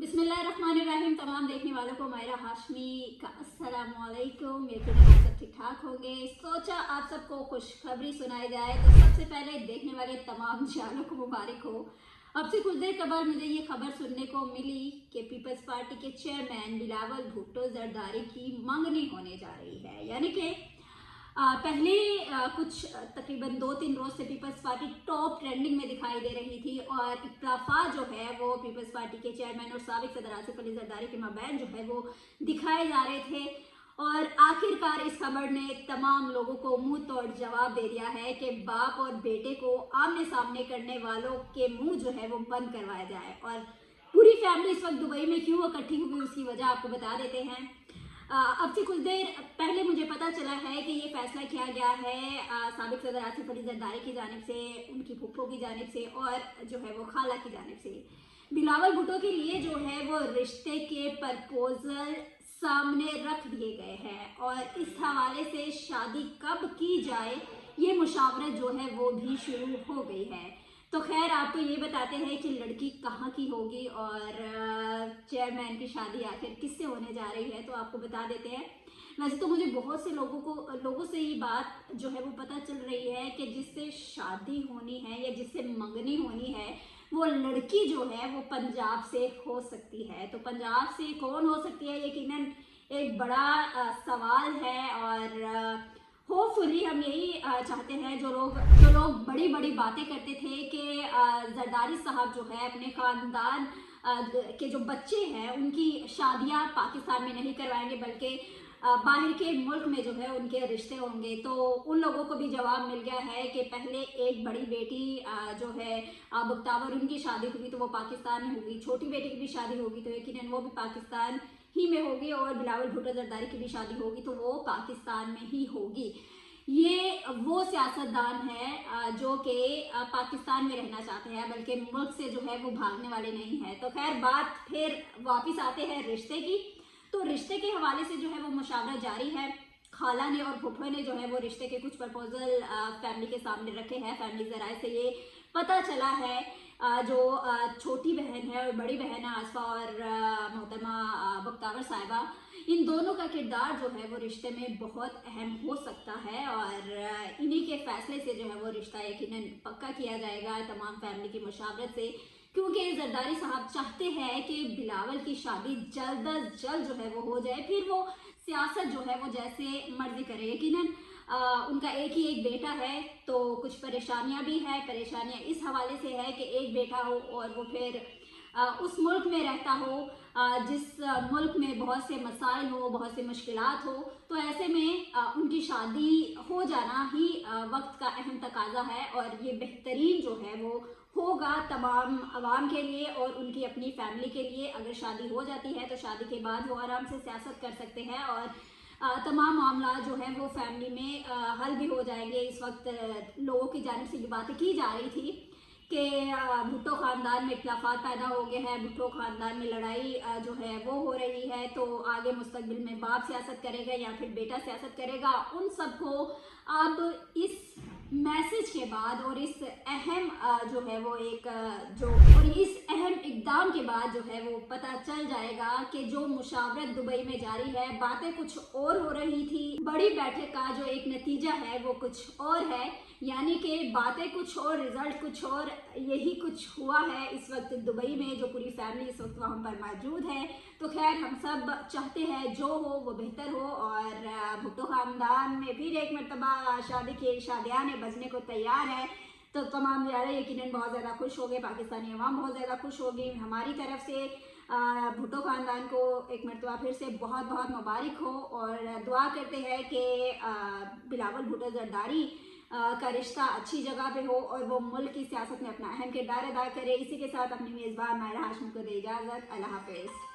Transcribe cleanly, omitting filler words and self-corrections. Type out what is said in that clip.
बिस्मिल्लाहिर्रहमानिर्रहीम। तमाम देखने वालों को मायरा हाशमी का अस्सलामुअलैकुम। यकीन आप सब ठीक ठाक होंगे। सोचा आप सबको खुशखबरी सुनाई जाए तो सबसे पहले देखने वाले तमाम जानों को मुबारक हो। अब से कुछ देर कबल मुझे ये खबर सुनने को मिली कि पीपल्स पार्टी के चेयरमैन बिलावल भुट्टो जरदारी की मंगनी होने जा रही है। यानी कि पहले कुछ तकरीबन 2-3 रोज से पीपल्स पार्टी टॉप ट्रेंडिंग में दिखाई दे रही थी और इख्तलाफात जो है वो पीपल्स पार्टी के चेयरमैन और साबिक सदर आसिफ अली जरदारी के माबैन जो है वो दिखाए जा रहे थे। और आखिरकार इस खबर ने तमाम लोगों को मुंह तोड़ जवाब दे दिया है कि बाप और बेटे को आमने सामने करने वालों के मुंह जो है वो बंद करवाया जाए। और पूरी फैमिली इस वक्त दुबई में क्यों इकट्ठी हुई उसकी वजह आपको बता देते हैं। अब से कुछ देर पहले मुझे पता चला है कि ये फैसला किया गया है साबिक सदर आसिफ अली जरदारी की जानिब से, उनकी फूफो की जानिब से और जो है वो खाला की जानिब से। बिलावल भुट्टो के लिए जो है वो रिश्ते के प्रपोजल सामने रख दिए गए हैं और इस हवाले से शादी कब की जाए ये मुशावरत जो है वो भी शुरू हो गई है। तो खैर आपको ये बताते हैं कि लड़की कहाँ की होगी और चेयरमैन की शादी आखिर किससे होने जा रही है, तो आपको बता देते हैं। वैसे तो मुझे बहुत से लोगों से ये बात जो है वो पता चल रही है कि जिससे शादी होनी है या जिससे मंगनी होनी है वो लड़की जो है वो पंजाब से हो सकती है। तो पंजाब से कौन हो सकती है यकीनन एक बड़ा सवाल है और होपफुली हम यही चाहते हैं। जो लोग बड़ी बड़ी बातें करते थे कि जरदारी साहब जो है अपने ख़ानदान के जो बच्चे हैं उनकी शादियां पाकिस्तान में नहीं करवाएंगे बल्कि बाहर के मुल्क में जो है उनके रिश्ते होंगे, तो उन लोगों को भी जवाब मिल गया है कि पहले एक बड़ी बेटी जो है बख्तावर उनकी शादी हुई तो वो पाकिस्तान में होगी, छोटी बेटी की भी शादी होगी तो यकीनन वो भी पाकिस्तान ही में होगी और बिलावल भुट्टो जरदारी की भी शादी होगी तो वो पाकिस्तान में ही होगी। ये वो सियासतदान है जो कि पाकिस्तान में रहना चाहते हैं बल्कि मुल्क से जो है वो भागने वाले नहीं है। तो खैर बात फिर वापस आते हैं रिश्ते की। तो रिश्ते के हवाले से जो है वो मुशावरा जारी है। खाला ने और फुफे ने जो है वो रिश्ते के कुछ प्रपोजल फैमिली के सामने रखे हैं। फैमिली जराए से ये पता चला है जो छोटी बहन है और बड़ी बहन है आसफा और मोहतरमा बख्तावर साहिबा, इन दोनों का किरदार जो है वो रिश्ते में बहुत अहम हो सकता है और इन्हीं के फैसले से जो है वो रिश्ता यकीनन पक्का किया जाएगा तमाम फैमिली की मशावरत से, क्योंकि जरदारी साहब चाहते हैं कि बिलावल की शादी जल्द अज जल्द जो है वो हो जाए, फिर वो सियासत जो है वो जैसे मर्जी करे। यकीनन उनका एक ही एक बेटा है तो कुछ परेशानियां भी है। परेशानियां इस हवाले से है कि एक बेटा हो और वो फिर उस मुल्क में रहता हो जिस मुल्क में बहुत से मसाइल हो, बहुत से मुश्किलात हो, तो ऐसे में उनकी शादी हो जाना ही वक्त का अहम तकाजा है और ये बेहतरीन जो है वो होगा तमाम आवाम के लिए और उनकी अपनी फैमिली के लिए। अगर शादी हो जाती है तो शादी के बाद वो आराम से सियासत कर सकते हैं और तमाम मामला जो है वो फैमिली में हल भी हो जाएंगे। इस वक्त लोगों की जानिब से ये बातें की जा रही थी कि भुट्टो ख़ानदान में इख्तलाफात पैदा हो गए हैं, भुट्टो ख़ानदान में लड़ाई जो है वो हो रही है, तो आगे मुस्तकबिल में बाप सियासत करेगा या फिर बेटा सियासत करेगा। उन सबको अब इस मैसेज के बाद और इस अहम जो है वो एक जो और इस अहम इकदाम के बाद जो है वो पता चल जाएगा कि जो मुशावरत दुबई में जारी है बातें कुछ और हो रही थी, बड़ी बैठक का जो एक नतीजा है वो कुछ और है। यानी कि बातें कुछ और रिजल्ट कुछ और, यही कुछ हुआ है इस वक्त दुबई में। जो पूरी फैमिली इस वक्त वहाँ पर मौजूद है। तो खैर हम सब चाहते हैं जो हो वो बेहतर हो और भुट्टो ख़ानदान में फिर एक मरतबा शादी की शादियाँ बजने को तैयार है। तो तमाम ज़्यादा यकीनन बहुत ज़्यादा खुश हो गए, पाकिस्तानी अवाम बहुत ज़्यादा खुश होगी। हमारी तरफ से भुट्टो ख़ानदान को एक मरतबा फिर से बहुत बहुत मुबारक हो और दुआ करते हैं कि बिलावल भुट्टो जरदारी का रिश्ता अच्छी जगह पे हो और वो मुल्क की सियासत में अपना अहम किरदार अदा करे। इसी के साथ अपनी मेज़बान मायरा हाशमी को दे इजाज़त। अल्लाह हाफ़िज़।